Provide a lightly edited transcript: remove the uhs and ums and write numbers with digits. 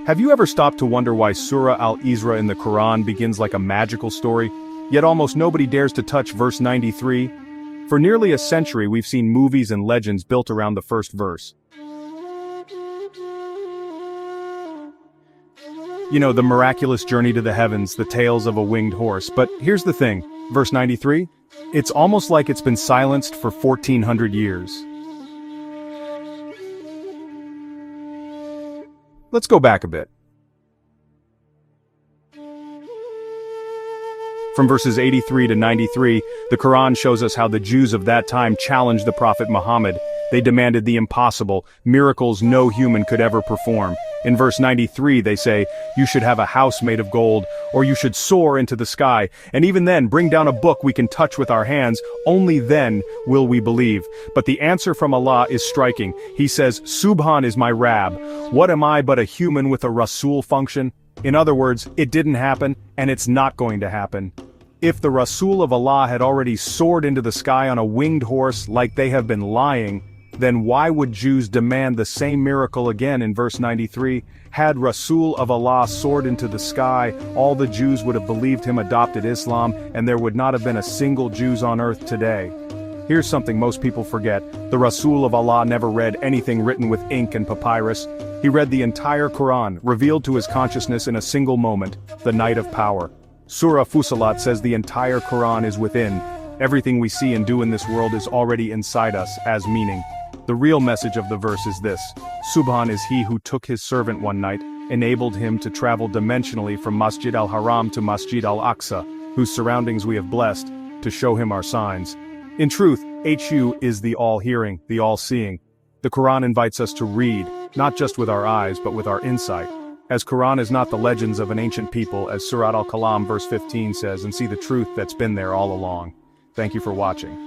Have you ever stopped to wonder why Surah al-Isra in the Quran begins like a magical story, yet almost nobody dares to touch verse 93? For nearly a century we've seen movies and legends built around the first verse. You know, the miraculous journey to the heavens, the tales of a winged horse. But here's the thing, verse 93? It's almost like it's been silenced for 1400 years. Let's go back a bit. From verses 83 to 93, the Quran shows us how the Jews of that time challenged the Prophet Muhammad. They demanded the impossible, miracles no human could ever perform. In verse 93 they say, you should have a house made of gold, or you should soar into the sky, and even then bring down a book we can touch with our hands, only then will we believe. But the answer from Allah is striking. He says, Subhan is my Rabb. What am I but a human with a Rasul function? In other words, it didn't happen, and it's not going to happen. If the Rasul of Allah had already soared into the sky on a winged horse like they have been lying, then why would Jews demand the same miracle again in verse 93? Had Rasul of Allah soared into the sky, all the Jews would have believed him, adopted Islam, and there would not have been a single Jew on earth today. Here's something most people forget. The Rasul of Allah never read anything written with ink and papyrus. He read the entire Quran, revealed to his consciousness in a single moment, the night of power. Surah Fussilat says the entire Quran is within. Everything we see and do in this world is already inside us, as meaning. The real message of the verse is this. Subhan is he who took his servant one night, enabled him to travel dimensionally from Masjid al-Haram to Masjid al-Aqsa, whose surroundings we have blessed, to show him our signs. In truth, HU is the all-hearing, the all-seeing. The Quran invites us to read, not just with our eyes but with our insight. As Quran is not the legends of an ancient people, as Surat al-Kalam verse 15 says, and see the truth that's been there all along. Thank you for watching.